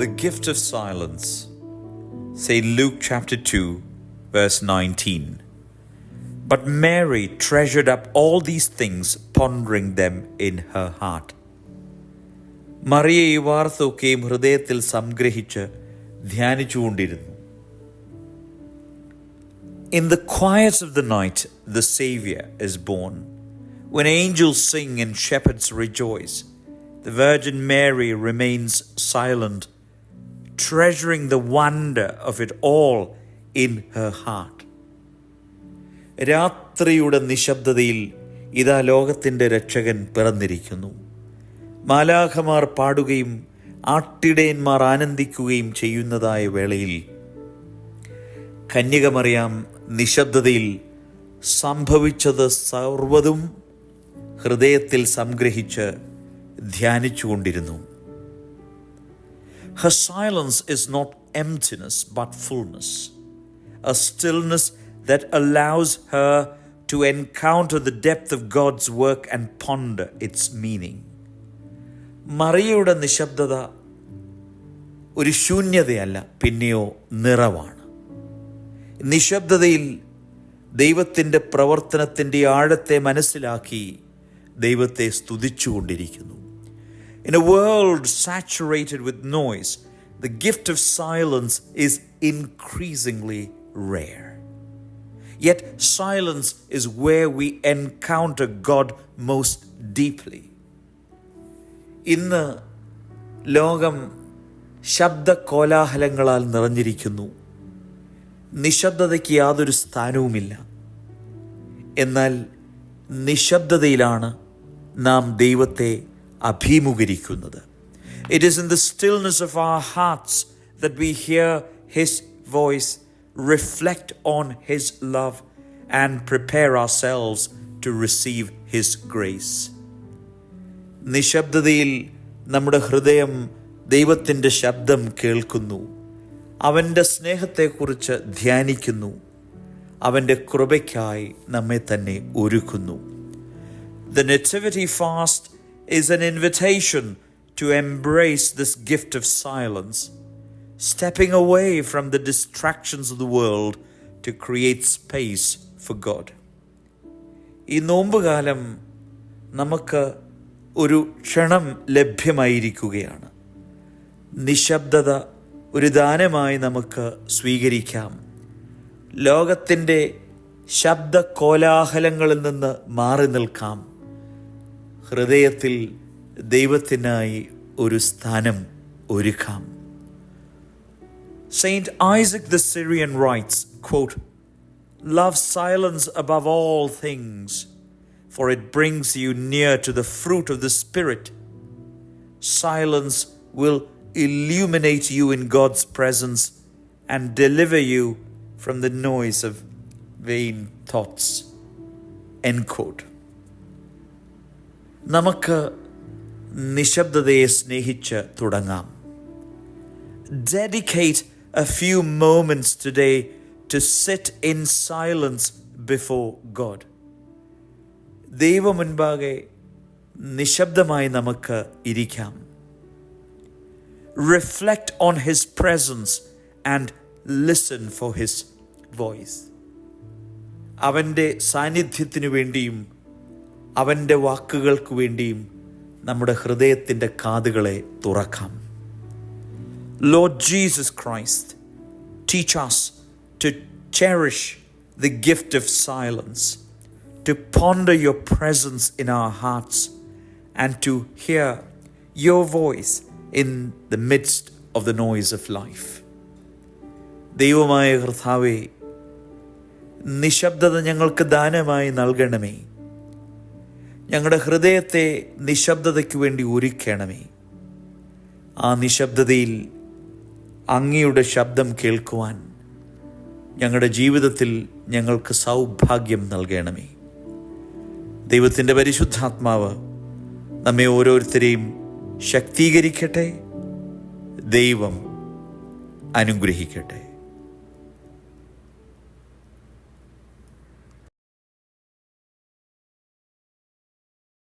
The gift of silence. St. Luke chapter 2, verse 19. But Mary treasured up all these things, pondering them in her heart. Mariya ഈ വാർത്തൊക്കെയും ഹൃദയത്തിൽ സംഗ്രഹിച്ച് ധ്യാനിച്ചുകൊണ്ടിരുന്നു. In the quiet of the night, the Savior is born. When angels sing and shepherds rejoice, the Virgin Mary remains silent, treasuring the wonder of it all in her heart. രാത്രിയുടെ നിശബ്ദതയിൽ ഇതാ ലോകത്തിൻ്റെ രക്ഷകൻ പിറന്നിരിക്കുന്നു. മാലാഖമാർ പാടുകയും ആട്ടിടയന്മാർ ആനന്ദിക്കുകയും ചെയ്യുന്നതായ വേളയിൽ കന്യകമറിയാം നിശബ്ദതയിൽ സംഭവിച്ചത് സർവ്വതും ഹൃദയത്തിൽ സംഗ്രഹിച്ച് ധ്യാനിച്ചുകൊണ്ടിരുന്നു. Her silence is not emptiness but fullness, a stillness that allows her to encounter the depth of God's work and ponder its meaning. മറിയയുടെ നിശബ്ദത ഒരു ശൂന്യതയല്ല, പിന്നെയോ നിറവാണ്. നിശബ്ദതയിൽ ദൈവത്തിൻ്റെ പ്രവർത്തനത്തിൻ്റെ ആഴത്തെ മനസ്സിലാക്കി ദൈവത്തെ സ്തുതിച്ചുകൊണ്ടിരിക്കുന്നു. In a world saturated with noise, the gift of silence is increasingly rare. Yet silence is where we encounter God most deeply. ഇന്ന് ലോകം ശബ്ദ കോലാഹലങ്ങളാൽ നിറഞ്ഞിരിക്കുന്നു. നിശബ്ദതയ്ക്ക് യാതൊരു സ്ഥാനവുമില്ല. എന്നാൽ നിശബ്ദതയിലാണ് നാം ദൈവത്തെ അഭിമുഖീകരിക്കുന്നത്. It is in the stillness of our hearts that we hear His voice, reflect on His love, and prepare ourselves to receive His grace. നിശബ്ദതയിൽ നമ്മുടെ ഹൃദയം ദൈവത്തിൻ്റെ ശബ്ദം കേൾക്കുന്നു, അവൻ്റെ സ്നേഹത്തെക്കുറിച്ച് ധ്യാനിക്കുന്നു, അവൻ്റെ കൃപയ്ക്കായി നമ്മെ തന്നെ ഒരുക്കുന്നു. The Nativity fast is an invitation to embrace this gift of silence, stepping away from the distractions of the world to create space for God. ഈ നോമ്പുകാലം നമുക്ക് ഒരു ക്ഷണം ലഭ്യമായിരിക്കുകയാണ്. നിശബ്ദത ഒരു ദാനമായി നമുക്ക് സ്വീകരിക്കാം. ലോകത്തിൻ്റെ ശബ്ദ കോലാഹലങ്ങളിൽ നിന്ന് മാറി നിൽക്കാം. ഹൃദയത്തിൽ ദൈവത്തിനായി ഒരു സ്ഥാനം ഒരുക്കാം. Saint Isaac the Syrian writes, quote, "Love silence above all things, for it brings you near to the fruit of the Spirit. Silence will illuminate you in God's presence and deliver you from the noise of vain thoughts." End quote. നമുക്ക് നിശബ്ദതയെ സ്നേഹിച്ച് തുടങ്ങാം. Dedicate a few moments today to sit in silence before God. ദൈവം മുൻപാകെ നിശബ്ദമായി നമുക്ക് ഇരിക്കാം. Reflect on His presence and listen for His voice. അവൻ്റെ സാന്നിധ്യത്തിനു വേണ്ടിയും അവൻ്റെ വാക്കുകൾക്ക് വേണ്ടിയും നമ്മുടെ ഹൃദയത്തിൻ്റെ കാതുകളെ തുറക്കാം. Lord Jesus Christ, teach us to cherish the gift of silence, to ponder your presence in our hearts, and to hear your voice in the midst of the noise of life. ദൈവമായ കർത്താവേ, നിശബ്ദത ഞങ്ങൾക്ക് ദാനമായി നൽകണമേ. ഞങ്ങളുടെ ഹൃദയത്തെ നിശബ്ദതയ്ക്ക് വേണ്ടി ഒരുക്കണമേ. ആ നിശബ്ദതയിൽ അങ്ങയുടെ ശബ്ദം കേൾക്കുവാൻ ഞങ്ങളുടെ ജീവിതത്തിൽ ഞങ്ങൾക്ക് സൗഭാഗ്യം നൽകണമേ. ദൈവത്തിൻ്റെ പരിശുദ്ധാത്മാവ് നമ്മെ ഓരോരുത്തരെയും ശക്തീകരിക്കട്ടെ. ദൈവം അനുഗ്രഹിക്കട്ടെ.